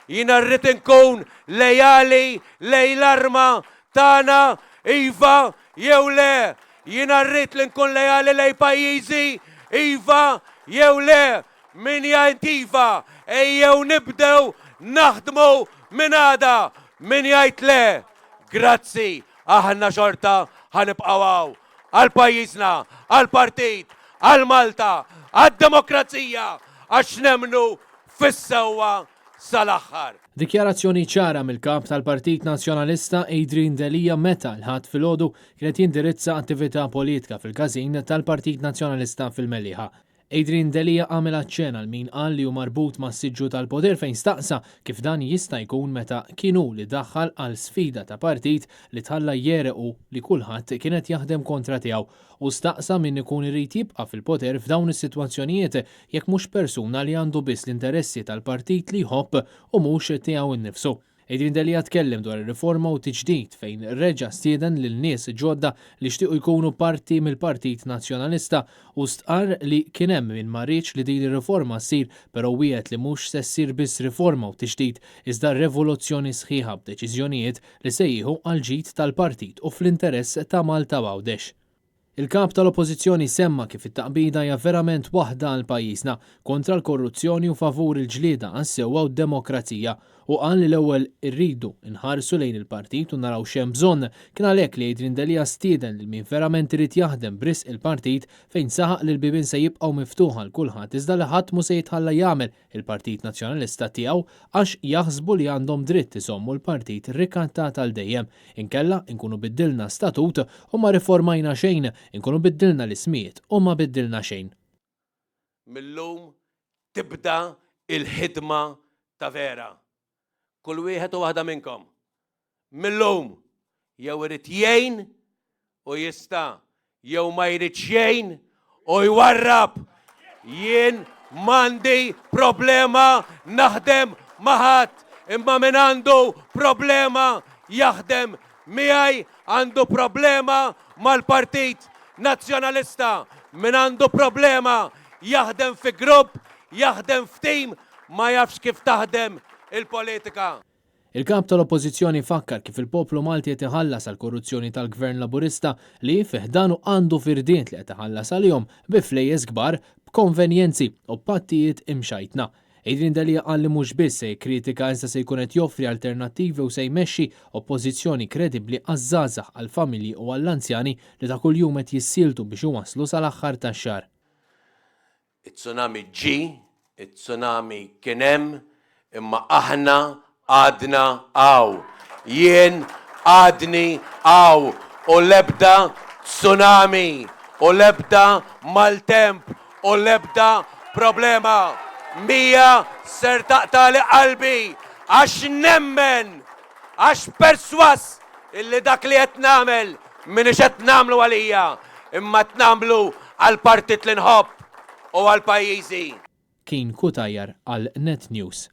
Jiena rrid inkun lejali lej l-arma tagħna iva jew le. Jiena rrid li nkun lejali lej pajjiżi iva jew le. Min jgħid iva ejjew nibdew naħdmu minn għada. Min jgħid le. Grazzi, aħna xorta ħanibqgħu għal pajjiżna, għal partit, għal Malta, għad-demokrazija, għax nemnu fis-sewwa sal-aħħar. Dikjarazzjoni ċara mill-kap tal-Partit Nazzjonalista Adrian Delija meta l-ħadd filgħodu kienet jindirizza attività politika fil-każin tal-Partit Nazzjonalista fil-Meliħa. Adrian Delija għamel ċena l-min qal li hu marbut ma' siġġu tal-poter fejn staqsa kif dan jista' jkun meta kienu li daħħal għal sfida ta' partit li tħalla jerequ li kulħadd kienet jaħdem kontra tiegħu u staqsa min ikun irid jibqa' fil-poter f'dawn is-sitwazzjonijiet jekk mhux persuna li għandu biss l-interessi tal-partit li jħobb u mhux tiegħu innifsu. Adrian Delija tkellem dwar ir-riforma u tiġdid fejn reġa' stieden lil nies ġodda li xtiequ jkunu parti mill-Partit Nazzjonalista u stqarr li kien hemm min ma rridx li din ir-riforma ssir però wieħed li mhux se ssir biss riforma u tiġdid iżda revoluzzjoni sħiħa b'deċiżjonijiet li se jieħu għal ġid tal-partit u fl-interess ta' Malta Għawdex. Il-kap tal-Oppożizzjoni semma kif it-taqbida hija verament waħda għal pajjiżna kontra l-korruzzjoni u favur il-ġlieda għas-sewwa u d-demokrazija u qal li l-ewwel irridu nħarsu lejn il-partit u naraw x'hemm bżonn kien għalhekk li Adrian Delija stieden lil min verament irid jaħdem brisq il-partit fejn saħaq li l-bibien se jibqgħu miftuħa l kulħadd iżda li ħadd mhu se jitħalla jagħmel il-Partit Nazzjonalista tiegħu għax jaħsbu li għandhom dritt isommu l-partit rikattat għal dejjem inkella nkunu biddilna statut u ma riformajna xejn inkunu biddilna l-ismijiet u ma biddilna xejn. Millum tibda il-ħidma ta' vera. Kull wieħed u waħda minnkom. Millum jew irid jgħin u jista' jew ma jrid xejn u jwarrab. Jien m'għandi problema naħdem ma' ħadd, imma min għandu problema jaħdem miegħi għandu problema mal-Partit Nazzjonalista. Min għandu problema jaħdem fi grupp, jaħdem f'tim, ma jafx kif taħdem il-politika. Il-kap tal-Oppożizzjoni fakkar kif il-poplu Malti qed iħallas għal korruzzjoni tal-Gvern Laburista li fiħdanu għandu firdiet li qed iħallas għalihom bi flejjes kbar b'konvenjenzi u pattijiet imxajtna. Adrian Delija qal li mhux biss se jikkritika iżda se jkun qed joffri alternattivi u se jmexxi oppożizzjoni kredibbli għaż-żgħażagħ għall-familji u għall-anzjani li ta' kuljum qed jissiltu biex iwasslu sal-aħħar tax-xahar. It-tsunami it-tsunami kien hemm imma aħna għadna għaw. Jien għadni għaw u l-ebda tsunami u l-ebda maltemp u l-ebda problema. Mija ser taqtali qalbi għax nemmen, għax perswas illi dak li qed nagħmel minix qed nagħmlu għalija imma qed nagħmlu għall-partit li nħobb u għall-pajjiżi. Kien Kutajjar għal Net News.